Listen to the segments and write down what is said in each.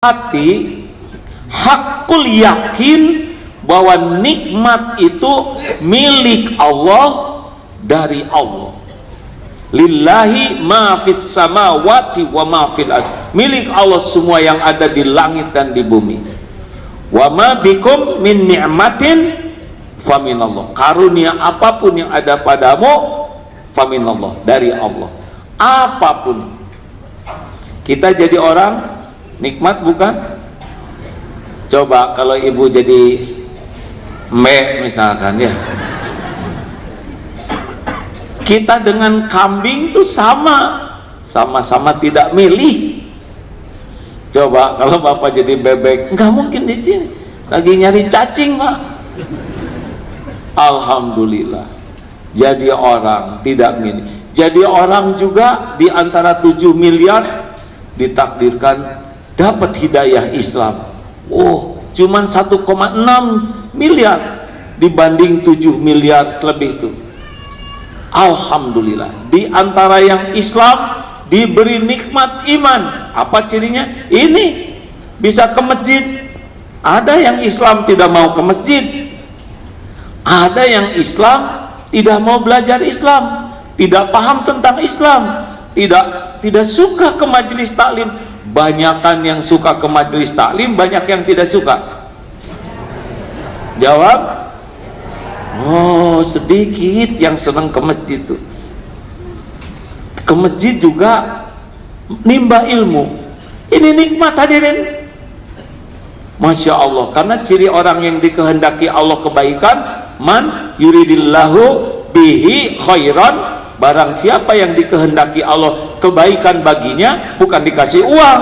Hati hakul yakin bahwa nikmat itu milik Allah, dari Allah. Lillahi ma fis samawati wa ma fil ardh, milik Allah semua yang ada di langit dan di bumi. Wa ma bikum min ni'matin faminallah, karunia apapun yang ada padamu faminallah, dari Allah. Apapun. Kita jadi orang nikmat bukan? Coba kalau ibu jadi mbak misalkan ya, kita dengan kambing itu sama-sama tidak milih. Coba kalau bapak jadi bebek, nggak mungkin di sini lagi nyari cacing pak. Alhamdulillah jadi orang tidak milih. Jadi orang juga di antara 7 miliar ditakdirkan dapat hidayah Islam. Oh, cuman 1,6 miliar dibanding 7 miliar lebih itu. Alhamdulillah, di antara yang Islam diberi nikmat iman. Apa cirinya? Ini bisa ke masjid. Ada yang Islam tidak mau ke masjid. Ada yang Islam tidak mau belajar Islam, tidak paham tentang Islam, tidak suka ke majelis taklim. Banyakan yang suka ke majelis taklim, banyak yang tidak suka. Jawab. Oh, sedikit yang senang ke masjid itu. Ke masjid juga nimba ilmu. Ini nikmat hadirin. Masya Allah. Karena ciri orang yang dikehendaki Allah kebaikan, man yuridillahu bihi khairan, barang siapa yang dikehendaki Allah kebaikan baginya, bukan dikasih uang,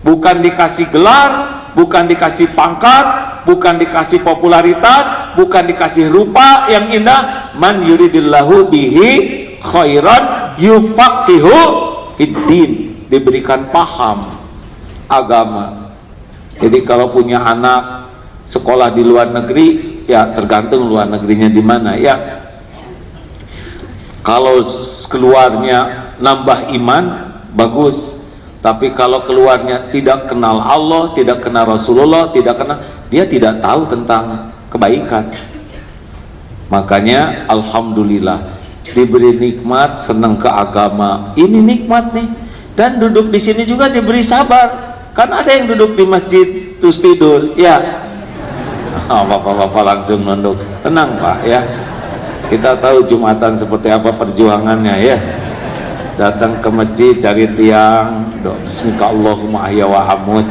bukan dikasih gelar, bukan dikasih pangkat, bukan dikasih popularitas, bukan dikasih rupa yang indah. Man yuridillahu bihi khairan yufaqihu fiddin, diberikan paham agama. Jadi kalau punya anak sekolah di luar negeri, ya tergantung luar negerinya di mana ya. Kalau keluarnya nambah iman, bagus. Tapi kalau keluarnya tidak kenal Allah, tidak kenal Rasulullah, dia tidak tahu tentang kebaikan. Makanya alhamdulillah diberi nikmat, senang ke agama. Ini nikmat nih. Dan duduk di sini juga diberi sabar. Kan ada yang duduk di masjid terus tidur, ya. Bapak-bapak langsung nunduk. Tenang Pak ya. Kita tahu Jumatan seperti apa perjuangannya ya. Datang ke masjid cari tiang, bismika Allahumma ahya wa hamud.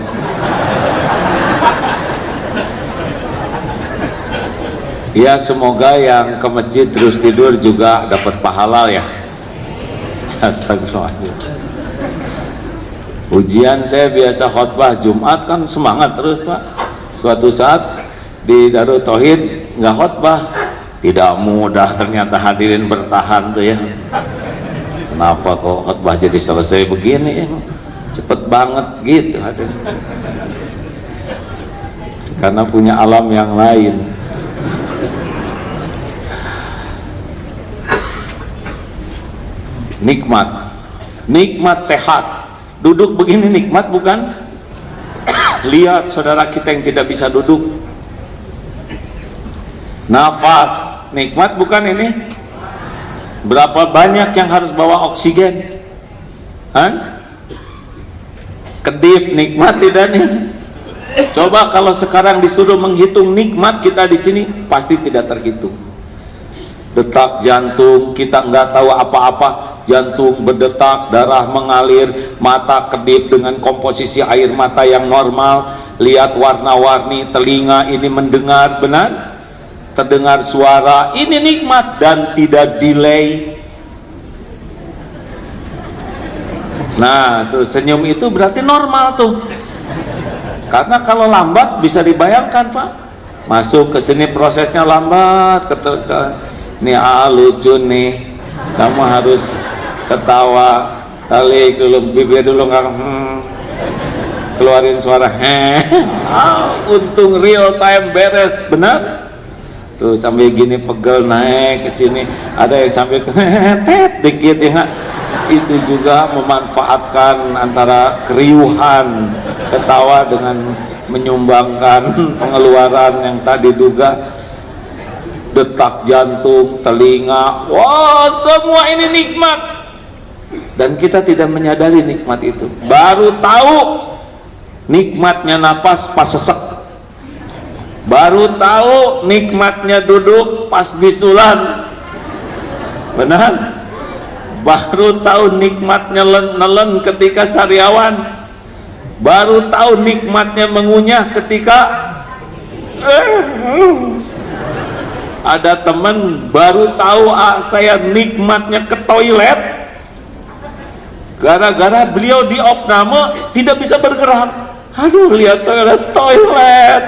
Ya semoga yang ke masjid terus tidur juga dapat pahala ya. Astagfirullahaladzim. Ujian saya biasa khotbah Jumat kan semangat terus Pak. Suatu saat di Darut Tauhid nggak khotbah, tidak mudah ternyata hadirin bertahan tuh ya. Kenapa kok khotbah jadi selesai begini? Cepet banget gitu hadirin. Karena punya alam yang lain. Nikmat sehat. Duduk begini nikmat bukan? Lihat saudara kita yang tidak bisa duduk. Nafas nikmat bukan ini? Berapa banyak yang harus bawa oksigen? Kedip nikmat tidak nih? Coba kalau sekarang disuruh menghitung nikmat kita di sini, pasti tidak terhitung. Detak jantung kita nggak tahu apa-apa, jantung berdetak, darah mengalir, mata kedip dengan komposisi air mata yang normal, lihat warna-warni, telinga ini mendengar benar, terdengar suara, ini nikmat dan tidak delay. Nah tuh senyum itu berarti normal tuh, karena kalau lambat bisa dibayangkan Pak, masuk ke sini prosesnya lambat, ini lucu nih, kamu harus ketawa, tarik dulu bibir dulu, nggak keluarin suara untung real time beres, benar. tuh sambil gini pegel naik ke sini, ada yang sambil tet dikit ya. Itu juga memanfaatkan antara keriuhan ketawa dengan menyumbangkan pengeluaran yang tadi duga, detak jantung, telinga, wah semua ini nikmat dan kita tidak menyadari nikmat itu. Baru tahu nikmatnya napas pas sesek, baru tahu nikmatnya duduk pas bisulan, benar? Baru tahu nikmatnya nelen ketika sariawan, baru tahu nikmatnya mengunyah ketika ada teman baru tahu saya nikmatnya ke toilet gara-gara beliau di opname tidak bisa bergerak. Aduh, lihat toilet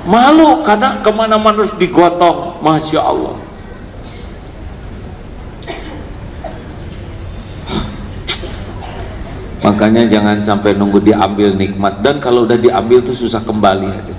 malu karena kemana-mana harus digotong. Masya Allah. Makanya jangan sampai nunggu diambil nikmat, dan kalau udah diambil tuh susah kembali.